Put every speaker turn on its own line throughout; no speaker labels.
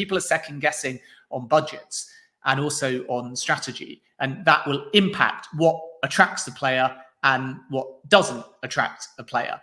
people are second guessing on budgets and also on strategy. And that will impact what attracts the player and what doesn't attract a player.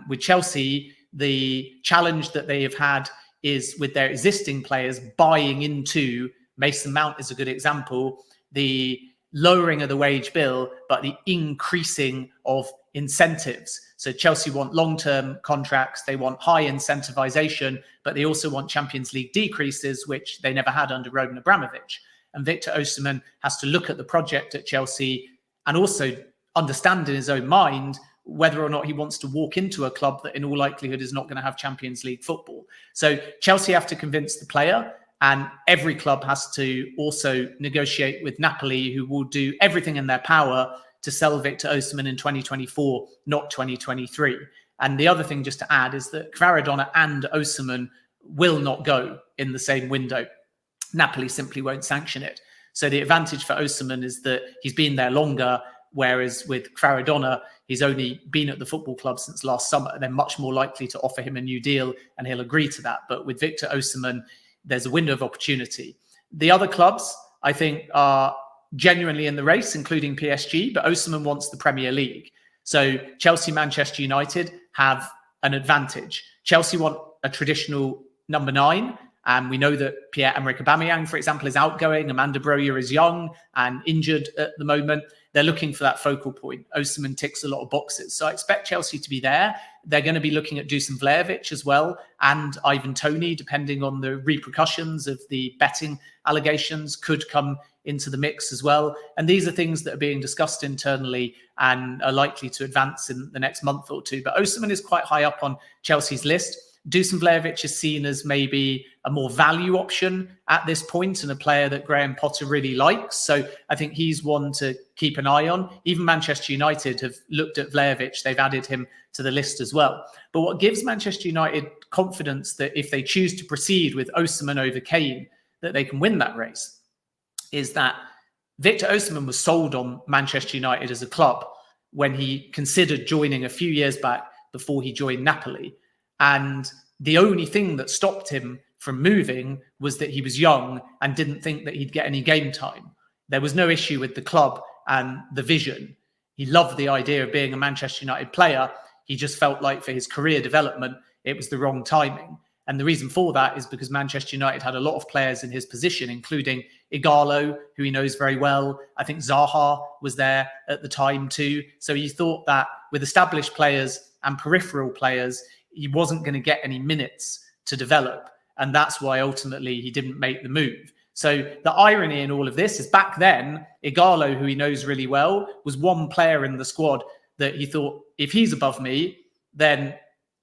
With Chelsea, the challenge that they have had is with their existing players buying into, Mason Mount is a good example, the lowering of the wage bill, but the increasing of incentives. So Chelsea want long-term contracts, they want high incentivization, but they also want Champions League decreases, which they never had under Roman Abramovich. And Victor Osimhen has to look at the project at Chelsea and also understand in his own mind whether or not he wants to walk into a club that in all likelihood is not going to have Champions League football. So Chelsea have to convince the player, and every club has to also negotiate with Napoli, who will do everything in their power to sell Victor Osimhen in 2024, not 2023. And the other thing just to add is that Kvaradona and Osimhen will not go in the same window. Napoli simply won't sanction it. So the advantage for Osimhen is that he's been there longer, whereas with Kvaradona, he's only been at the football club since last summer. They're much more likely to offer him a new deal, and he'll agree to that. But with Victor Osimhen, there's a window of opportunity. The other clubs, I think, are genuinely in the race, including PSG, but Osimhen wants the Premier League. So Chelsea, Manchester United have an advantage. Chelsea want a traditional number 9. And we know that Pierre-Emerick Aubameyang, for example, is outgoing. Amanda Broja is young and injured at the moment. They're looking for that focal point. Osimhen ticks a lot of boxes. So I expect Chelsea to be there. They're going to be looking at Dusan Vlahovic as well, and Ivan Toney, depending on the repercussions of the betting allegations, could come into the mix as well. And these are things that are being discussed internally and are likely to advance in the next month or two. But Osimhen is quite high up on Chelsea's list. Dusan Vlahovic is seen as maybe a more value option at this point and a player that Graham Potter really likes. So I think he's one to keep an eye on. Even Manchester United have looked at Vlahovic. They've added him to the list as well. But what gives Manchester United confidence that if they choose to proceed with Osimhen over Kane, that they can win that race, is that Victor Osimhen was sold on Manchester United as a club when he considered joining a few years back before he joined Napoli. And the only thing that stopped him from moving was that he was young and didn't think that he'd get any game time. There was no issue with the club and the vision. He loved the idea of being a Manchester United player. He just felt like for his career development, it was the wrong timing. And the reason for that is because Manchester United had a lot of players in his position, including Ighalo, who he knows very well. I think Zaha was there at the time too. So he thought that with established players and peripheral players, he wasn't going to get any minutes to develop. And that's why ultimately he didn't make the move. So the irony in all of this is back then, Ighalo, who he knows really well, was one player in the squad that he thought, if he's above me, then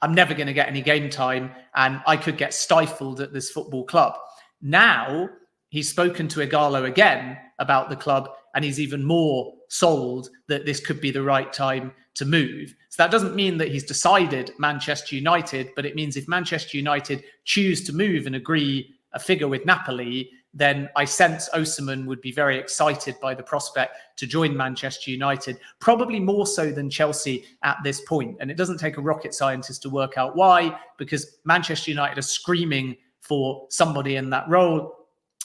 I'm never going to get any game time and I could get stifled at this football club. Now he's spoken to Ighalo again about the club and he's even more sold that this could be the right time to move. So that doesn't mean that he's decided Manchester United, but it means if Manchester United choose to move and agree a figure with Napoli, then I sense Osimhen would be very excited by the prospect to join Manchester United, probably more so than Chelsea at this point. And it doesn't take a rocket scientist to work out why, because Manchester United are screaming for somebody in that role.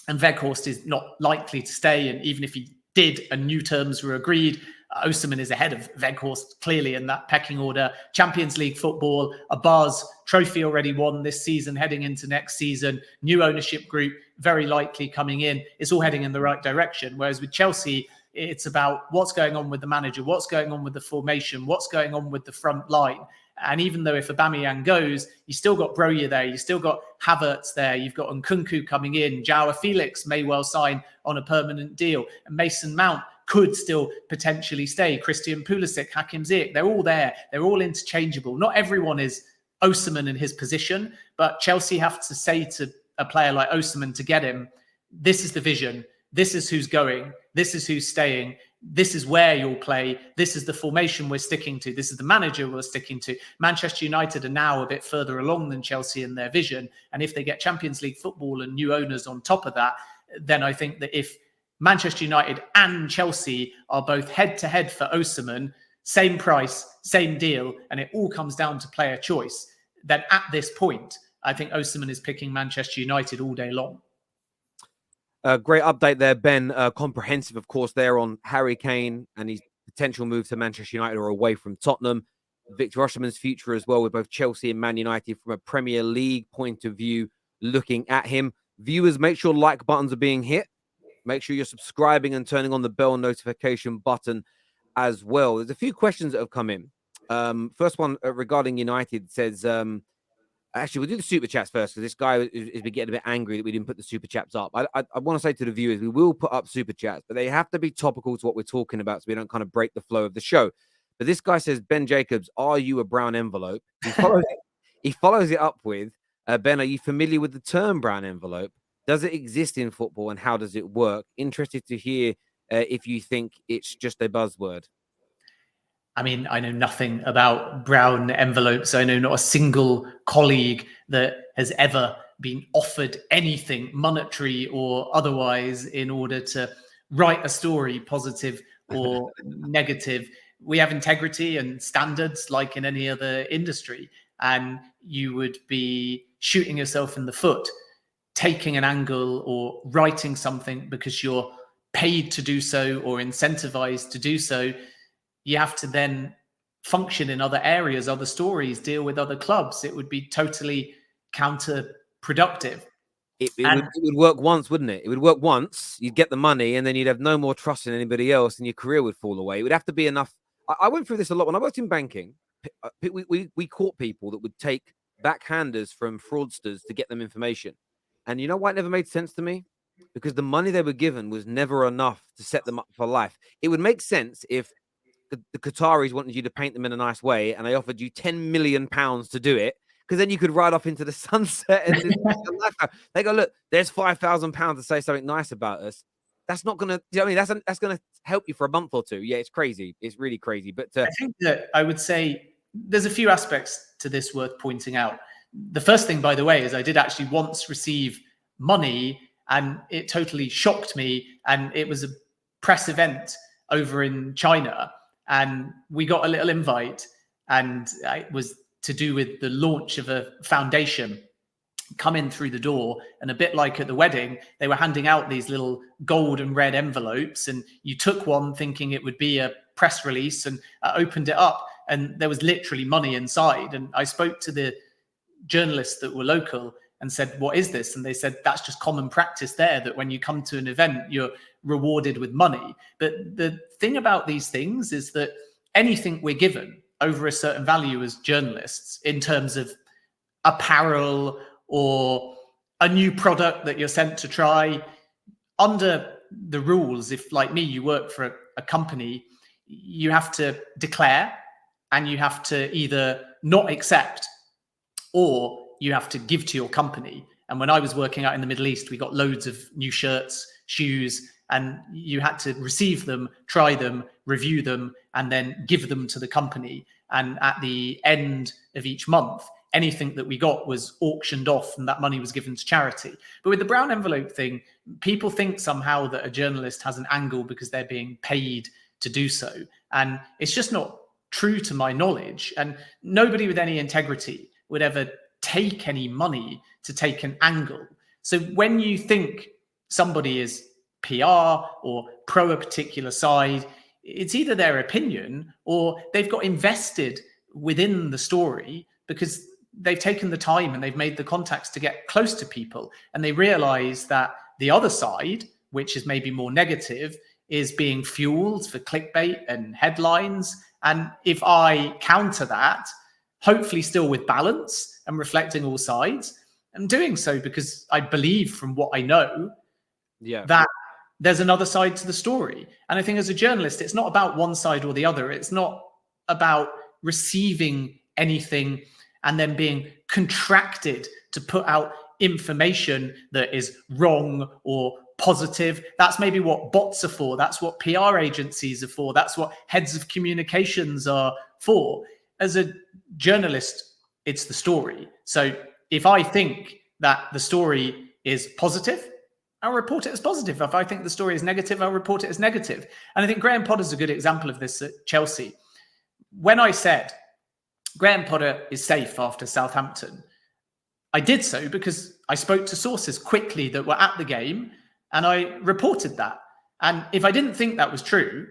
And Weghorst is not likely to stay. And even if he did and new terms were agreed, Osimhen is ahead of Weghorst clearly in that pecking order. Champions League football, a buzz, trophy already won this season, heading into next season, new ownership group very likely coming in. It's all heading in the right direction. Whereas with Chelsea, it's about what's going on with the manager, what's going on with the formation, what's going on with the front line. And even though if Aubameyang goes, you still got Broja there, you still got Havertz there, you've got Nkunku coming in, Joao Felix may well sign on a permanent deal, and Mason Mount could still potentially stay. Christian Pulisic, Hakim Ziyech, they're all there. They're all interchangeable. Not everyone is Osimhen in his position, but Chelsea have to say to a player like Osimhen to get him, this is the vision. This is who's going. This is who's staying. This is where you'll play. This is the formation we're sticking to. This is the manager we're sticking to. Manchester United are now a bit further along than Chelsea in their vision. And if they get Champions League football and new owners on top of that, then I think that if Manchester United and Chelsea are both head-to-head for Osimhen, same price, same deal, and it all comes down to player choice, then at this point, I think Osimhen is picking Manchester United all day long.
Great update there, Ben. Comprehensive, of course, there on Harry Kane and his potential move to Manchester United or away from Tottenham. Victor Osimhen's future as well with both Chelsea and Man United from a Premier League point of view, looking at him. Viewers, make sure like buttons are being hit. Make sure you're subscribing and turning on the bell notification button as well. There's a few questions that have come in. First one regarding United says, actually, we'll do the super chats first because this guy is getting a bit angry that we didn't put the super chats up. I want to say to the viewers, we will put up super chats, but they have to be topical to what we're talking about so we don't kind of break the flow of the show. But this guy says, Ben Jacobs, are you a brown envelope? He follows it up with, Ben, are you familiar with the term brown envelope? Does it exist in football and how does it work? Interested to hear if you think it's just a buzzword.
I mean, I know nothing about brown envelopes. I know not a single colleague that has ever been offered anything monetary or otherwise in order to write a story, positive or negative. We have integrity and standards like in any other industry, and you would be shooting yourself in the foot, taking an angle or writing something because you're paid to do so or incentivized to do so. You have to then function in other areas, other stories, deal with other clubs. It would be totally counterproductive.
It would work once, wouldn't it? It would work once. You'd get the money and then you'd have no more trust in anybody else and your career would fall away. It would have to be enough. I went through this a lot. When I worked in banking, we caught people that would take backhanders from fraudsters to get them information. And you know why it never made sense to me? Because the money they were given was never enough to set them up for life. It would make sense if the Qataris wanted you to paint them in a nice way and they offered you £10 million to do it, because then you could ride off into the sunset and they go, look, there's £5,000 to say something nice about us. That's not going to, you know what I mean? That's going to help you for a month or two. Yeah, it's crazy. It's really crazy. But
I think that I would say there's a few aspects to this worth pointing out. The first thing, by the way, is I did actually once receive money and it totally shocked me. And it was a press event over in China. And we got a little invite, and it was to do with the launch of a foundation. Come in through the door, and a bit like at the wedding, they were handing out these little gold and red envelopes, and you took one thinking it would be a press release, and opened it up, and there was literally money inside. And I spoke to the journalists that were local and said, what is this? And they said, that's just common practice there, that when you come to an event, you're rewarded with money. But the thing about these things is that anything we're given over a certain value as journalists, in terms of apparel or a new product that you're sent to try, under the rules, if like me, you work for a company, you have to declare, and you have to either not accept or you have to give to your company. And when I was working out in the Middle East, we got loads of new shirts, shoes, and you had to receive them, try them, review them, and then give them to the company. And at the end of each month, anything that we got was auctioned off and that money was given to charity. But with the brown envelope thing, people think somehow that a journalist has an angle because they're being paid to do so. And it's just not true to my knowledge. And nobody with any integrity would ever take any money to take an angle. So when you think somebody is PR or pro a particular side, it's either their opinion or they've got invested within the story because they've taken the time and they've made the contacts to get close to people, and they realize that the other side, which is maybe more negative, is being fueled for clickbait and headlines. And if I counter that, hopefully still with balance and reflecting all sides, I'm doing so because I believe from what I know that there's another side to the story. And I think as a journalist, it's not about one side or the other. It's not about receiving anything and then being contracted to put out information that is wrong or positive. That's maybe what bots are for. That's what PR agencies are for. That's what heads of communications are for. As a journalist, it's the story. So if I think that the story is positive, I'll report it as positive. If I think the story is negative, I'll report it as negative. And I think Graham Potter's a good example of this at Chelsea. When I said Graham Potter is safe after Southampton, I did so because I spoke to sources quickly that were at the game, and I reported that. And if I didn't think that was true,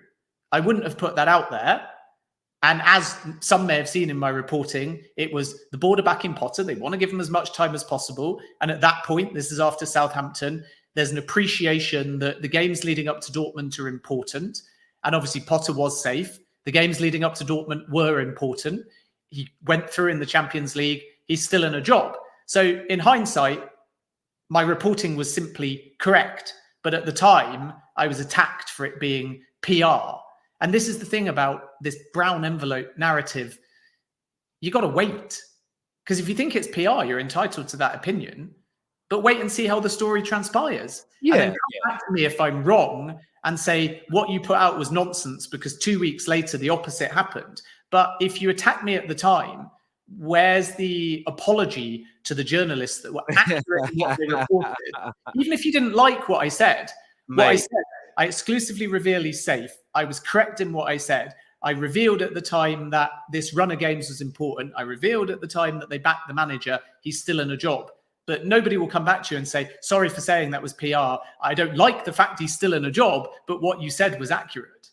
I wouldn't have put that out there. And as some may have seen in my reporting, it was the board are backing Potter. They want to give him as much time as possible. And at that point, this is after Southampton, there's an appreciation that the games leading up to Dortmund are important. And obviously Potter was safe. The games leading up to Dortmund were important. He went through in the Champions League. He's still in a job. So in hindsight, my reporting was simply correct. But at the time, I was attacked for it being PR. And this is the thing about this brown envelope narrative. You got to wait. Because if you think it's PR, you're entitled to that opinion. But wait and see how the story transpires.
Yeah.
And then come back to me if I'm wrong and say what you put out was nonsense because 2 weeks later, the opposite happened. But if you attack me at the time, where's the apology to the journalists that were accurate in what they reported? Even if you didn't like what I said, I exclusively reveal he's safe. I was correct in what I said. I revealed at the time that this run of games was important. I revealed at the time that they backed the manager. He's still in a job. But nobody will come back to you and say, sorry for saying that was PR. I don't like the fact he's still in a job, but what you said was accurate.